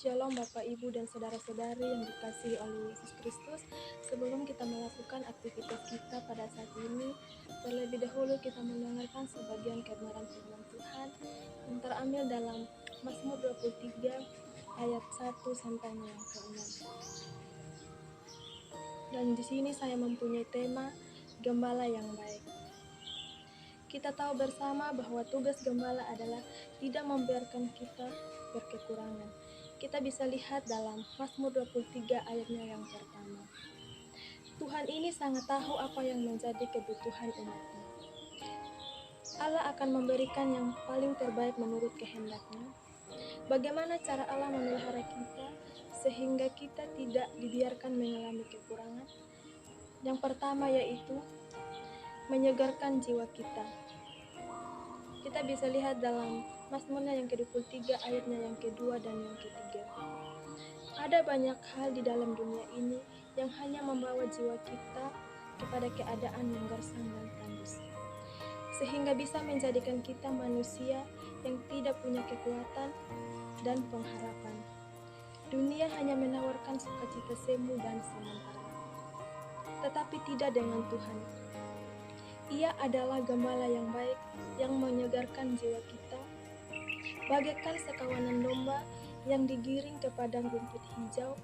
Shalom Bapak, Ibu, dan Saudara-saudari yang dikasihi oleh Yesus Kristus. Sebelum kita melakukan aktivitas kita pada saat ini, terlebih dahulu kita mendengarkan sebagian kebenaran firman Tuhan yang terambil dalam Mazmur 23 ayat 1 sampai yang ke-6. Dan di sini saya mempunyai tema Gembala yang Baik. Kita tahu bersama bahwa tugas gembala adalah tidak membiarkan kita berkekurangan. Kita bisa lihat dalam Mazmur 23 ayatnya yang pertama. Tuhan ini sangat tahu apa yang menjadi kebutuhan umatnya. Allah akan memberikan yang paling terbaik menurut kehendaknya. Bagaimana cara Allah memelihara kita sehingga kita tidak dibiarkan mengalami kekurangan? Yang pertama yaitu menyegarkan jiwa kita. Kita bisa lihat dalam Mazmurnya yang ke-23 ayatnya yang kedua dan yang ketiga. Ada banyak hal di dalam dunia ini yang hanya membawa jiwa kita kepada keadaan yang gersang dan tandus, sehingga bisa menjadikan kita manusia yang tidak punya kekuatan dan pengharapan. Dunia hanya menawarkan sukacita semu dan sementara, tetapi tidak dengan Tuhan. Ia adalah gembala yang baik yang menyegarkan jiwa kita, bagaikan sekawanan domba yang digiring ke padang rumput hijau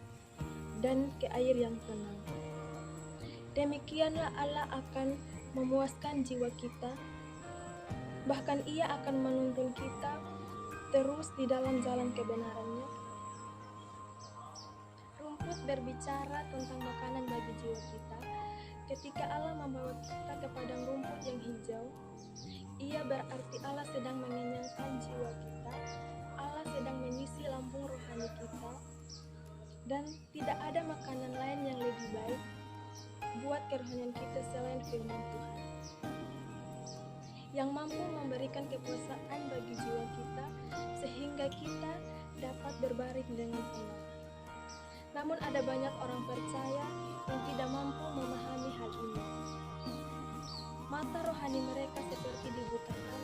dan ke air yang tenang. Demikianlah Allah akan memuaskan jiwa kita, bahkan Ia akan menuntun kita terus di dalam jalan kebenarannya. Rumput berbicara tentang makanan bagi jiwa kita. Ketika Allah membawa kita ke padang rumput yang hijau, ia berarti Allah sedang mengenyangkan jiwa kita, Allah sedang mengisi lambung rohani kita, dan tidak ada makanan lain yang lebih baik buat kerohanian kita selain firman Tuhan, yang mampu memberikan kepuasaan bagi jiwa kita, sehingga kita dapat berbaring dengan tenang. Namun ada banyak orang percaya yang tidak mampu memahami hal ini. Mata rohani mereka seperti dibutakan,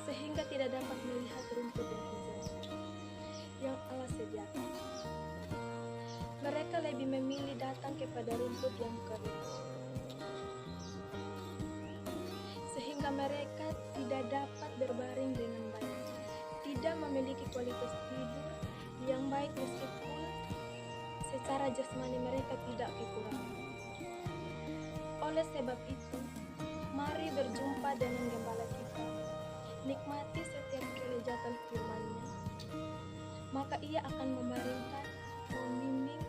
sehingga tidak dapat melihat rumput yang hijau yang Allah sediakan. Mereka lebih memilih datang kepada rumput yang kering, sehingga mereka tidak dapat berbaring dengan baik, tidak memiliki kualitas tidur yang baik meskipun secara jasmani mereka tidak kekurangan. Oleh sebab itu, mari berjumpa dengan gembala kita, nikmati setiap kelezatan firman-Nya, maka Ia akan memerintah, membimbing,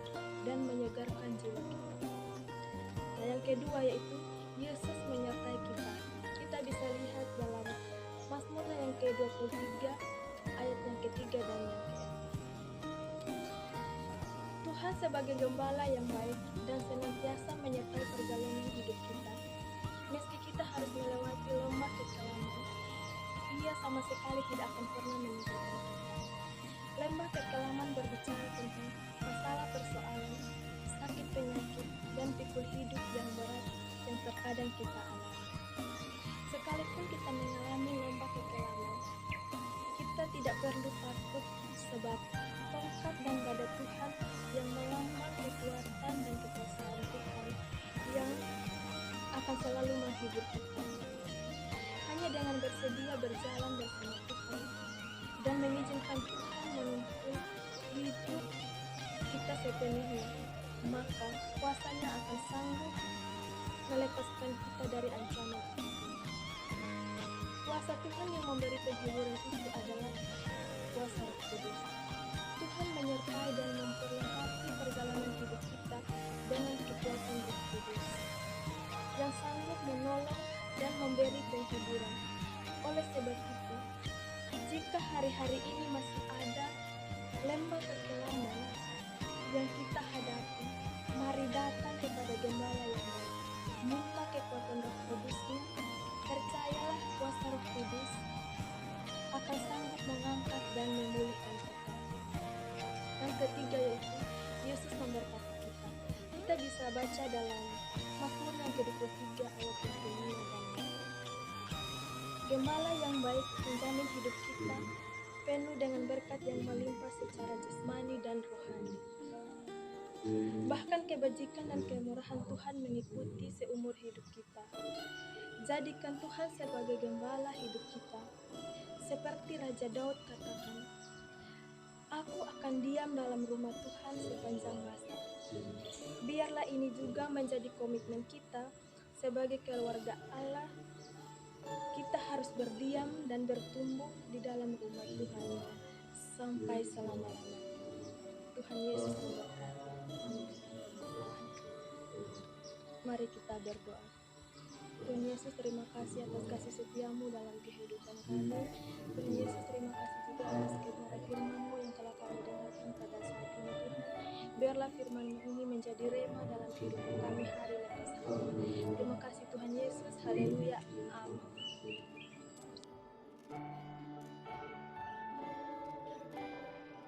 dan menyegarkan jiwa kita. Nah, yang kedua yaitu Yesus menyertai kita. Kita bisa lihat dalam Mazmur yang ke-23 ayat yang ketiga dan yang ke-4. Tuhan sebagai gembala yang baik dan senantiasa menyertai perjalanan hidup kita. Meski kita harus melewati lembah kekelaman, Ia sama sekali tidak akan pernah meninggalkan kita. Lembah kekelaman berbicara tentang masalah persoalan, sakit penyakit, dan pikul hidup yang berat yang terkadang kita alami. Sekalipun kita mengalami lembah kekelaman, kita tidak perlu takut sebab tongkat dan gada Tuhan yang melambang kekuatan dan kekuasaan Tuhan yang akan selalu menghibur kita. Hanya dengan bersedia berjalan bersama Tuhan dan mengizinkan Tuhan menuntun hidup kita sepenuhnya, maka kuasa-Nya akan sanggup melepaskan kita dari ancaman. Kuasa Tuhan yang memberi penghiburan itu adalah kuasa Roh Kudus. Tuhan menyertai dan memperlengkapi perjalanan hidup kita dengan kekuatan Roh Kudus yang sanggup menolong dan memberi penghiburan. Oleh sebab itu, jika hari-hari ini masih ada lembah kekelaman yang kita hadapi, mari datang kepada Gembala yang baik. Minta kekuatan Roh Kudus-Nya. Percayalah kuasa Roh Kudus akan sanggup mengangkat dan memulihkan kita. Yang ketiga yaitu Yesus memberkati kita. Kita bisa baca dalam Mazmur yang ke-23 ayat yang ke-5 dan 6. Gembala yang baik menjamin hidup kita penuh dengan berkat yang melimpah secara jasmani dan rohani. Bahkan kebajikan dan kemurahan Tuhan mengikuti seumur hidup kita. Jadikan Tuhan sebagai gembala hidup kita. Seperti Raja Daud katakan, "Aku akan diam dalam rumah Tuhan sepanjang masa." Biarlah ini juga menjadi komitmen kita sebagai keluarga Allah. Kita harus berdiam dan bertumbuh di dalam rumah Tuhan sampai selama-lamanya. Tuhan Yesus memberkati. Amin. Mari kita berdoa. Tuhan Yesus, terima kasih atas kasih setiamu dalam kehidupan kami. Tuhan Yesus, terima kasih juga atas kebenaran firman-Mu yang telah kami dengarkan pada saat ini, Tuhan. Biarlah firman-Mu ini menjadi rema dalam kehidupan kami hari lepas hari. Terima kasih Tuhan Yesus. Haleluya. Amin.